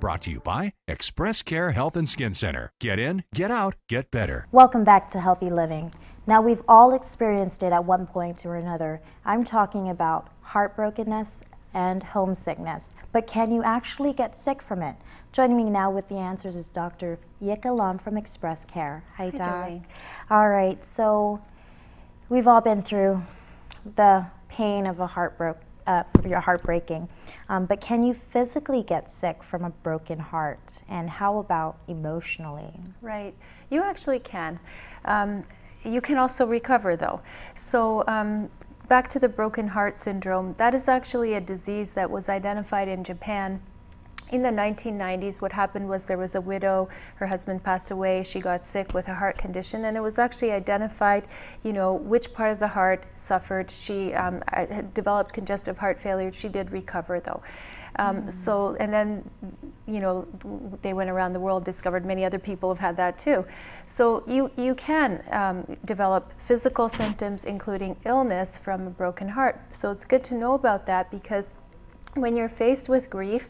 Brought to you by ExpressCare Health and Skin Center. Get in, get out, get better. Welcome back to Healthy Living. Now, we've all experienced it at one point or another. I'm talking about heartbrokenness and homesickness. But can you actually get sick from it? Joining me now with the answers is Dr. Jitka Lom from ExpressCare. Hi, Doc. Julie. All right, so we've all been through the pain of a heartbreaking. But can you physically get sick from a broken heart? And how about emotionally? Right. You actually can. You can also recover, though. So back to the broken heart syndrome, that is actually a disease that was identified in Japan in the 1990s. What happened was there was a widow, her husband passed away, she got sick with a heart condition, and it was actually identified, you know, which part of the heart suffered. She had developed congestive heart failure. She did recover, though. So, and then, you know, they went around the world, discovered many other people have had that too. So you can develop physical symptoms, including illness, from a broken heart. So it's good to know about that, because when you're faced with grief,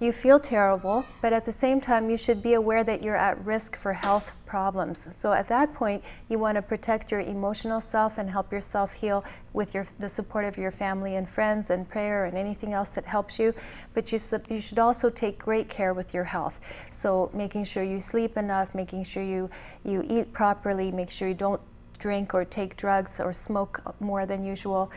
you feel terrible, but at the same time you should be aware that you're at risk for health problems. So at that point, you want to protect your emotional self and help yourself heal with the support of your family and friends and prayer and anything else that helps you. But you should also take great care with your health. So making sure you sleep enough, making sure you eat properly, make sure you don't drink or take drugs or smoke more than usual.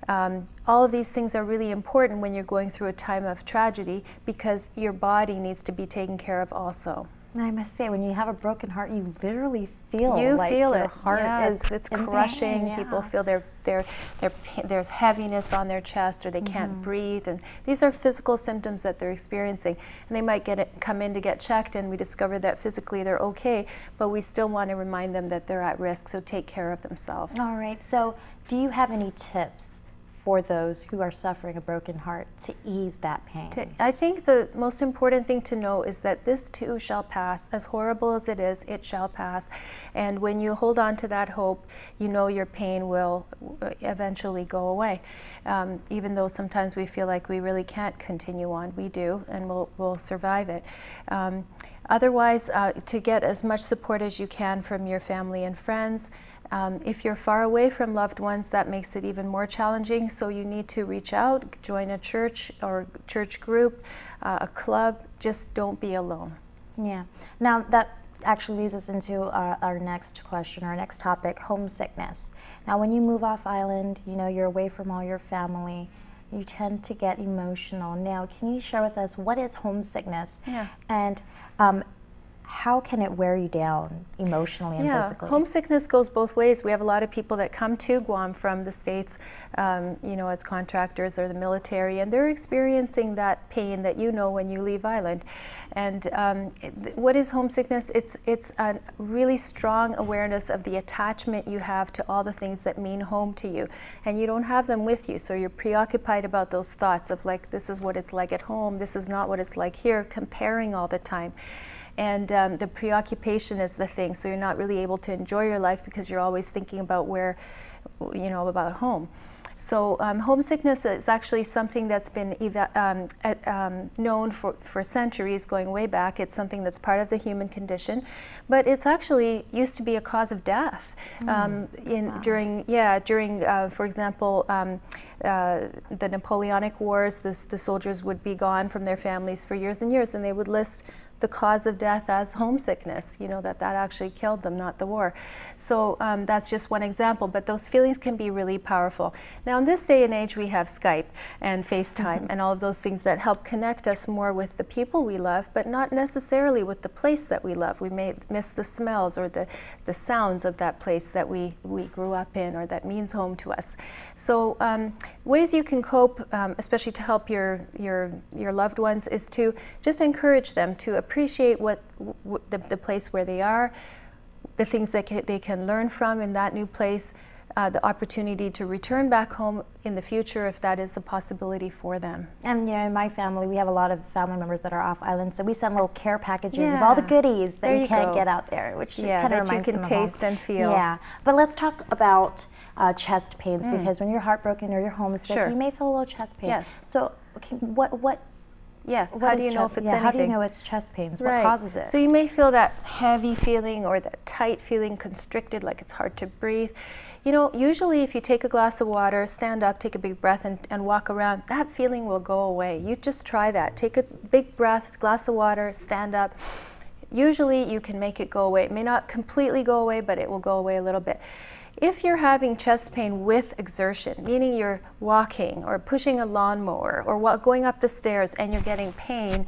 All of these things are really important when you're going through a time of tragedy, because your body needs to be taken care of also. I must say, when you have a broken heart, you literally feel like feel your it. heart Yeah, is it's crushing. pain, yeah. People feel there's heaviness on their chest, or they can't breathe, and these are physical symptoms that they're experiencing. And they might come in to get checked, and we discover that physically they're okay, but we still want to remind them that they're at risk, so take care of themselves. All right, so do you have any tips for those who are suffering a broken heart to ease that pain? I think the most important thing to know is that this too shall pass. As horrible as it is, it shall pass. And when you hold on to that hope, you know your pain will eventually go away. Even though sometimes we feel like we really can't continue on, we do, and we'll survive it. Otherwise, to get as much support as you can from your family and friends. If you're far away from loved ones, that makes it even more challenging, so you need to reach out, join a church or church group, a club. Just don't be alone. Yeah. Now that actually leads us into our next question, our next topic, homesickness. Now when you move off island, you know, you're away from all your family, you tend to get emotional. Now, can you share with us, what is homesickness? Yeah. And how can it wear you down emotionally and physically? Homesickness goes both ways. We have a lot of people that come to Guam from the States, you know, as contractors or the military, and they're experiencing that pain that you know when you leave island. And what is homesickness? It's a really strong awareness of the attachment you have to all the things that mean home to you, and you don't have them with you, so you're preoccupied about those thoughts of, like, this is what it's like at home, this is not what it's like here, comparing all the time. And the preoccupation is the thing, so you're not really able to enjoy your life because you're always thinking about where, you know, about home. So homesickness is actually something that's been known for centuries, going way back. It's something that's part of the human condition, but it's actually used to be a cause of death. During, for example, the Napoleonic Wars, the soldiers would be gone from their families for years and years, and they would list the cause of death as homesickness, you know, that actually killed them, not the war. So that's just one example, but those feelings can be really powerful. Now in this day and age, we have Skype and FaceTime and all of those things that help connect us more with the people we love, but not necessarily with the place that we love. We may miss the smells or the sounds of that place that we grew up in, or that means home to us. So ways you can cope, especially to help your loved ones, is to just encourage them to appreciate the place where they are, the things that they can learn from in that new place, the opportunity to return back home in the future if that is a possibility for them. And you know, in my family, we have a lot of family members that are off island, so we send little care packages of all the goodies that you can't get out there, which kind of reminds them of home. That you can taste and feel. Yeah, but let's talk about chest pains, because when you're heartbroken or you're homesick, you may feel a little chest pain. Yes. So okay, what Yeah, What how do you know if it's anything? How do you know it's chest pains? What Right. causes it? So you may feel that heavy feeling or that tight feeling, constricted, like it's hard to breathe. You know, usually if you take a glass of water, stand up, take a big breath and walk around, that feeling will go away. You just try that. Take a big breath, glass of water, stand up. Usually you can make it go away. It may not completely go away, but it will go away a little bit. If you're having chest pain with exertion, meaning you're walking or pushing a lawnmower or going up the stairs and you're getting pain,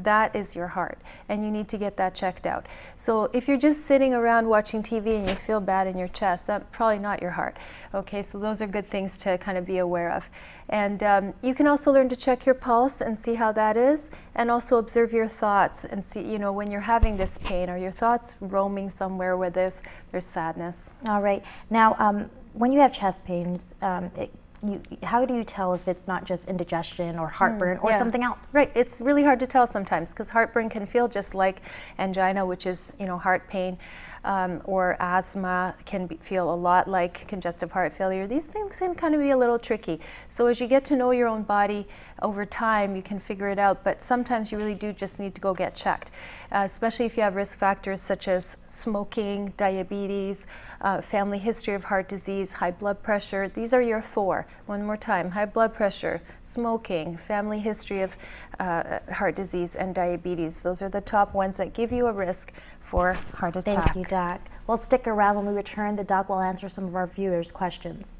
that is your heart, and you need to get that checked out. So if you're just sitting around watching TV and you feel bad in your chest, that's probably not your heart. Okay, so those are good things to kind of be aware of. And you can also learn to check your pulse and see how that is, and also observe your thoughts and see, you know, when you're having this pain, are your thoughts roaming somewhere where there's sadness? All right. Now, when you have chest pains, how do you tell if it's not just indigestion or heartburn or something else? Right, it's really hard to tell sometimes because heartburn can feel just like angina, which is, you know, heart pain, or asthma can feel a lot like congestive heart failure. These things can kind of be a little tricky. So as you get to know your own body over time, you can figure it out, but sometimes you really do just need to go get checked, especially if you have risk factors such as smoking, diabetes, family history of heart disease, high blood pressure. These are your 4. One more time: high blood pressure, smoking, family history of heart disease, and diabetes. Those are the top ones that give you a risk for heart attack. Thank you, Doc. Well, stick around. When we return, the doc will answer some of our viewers' questions.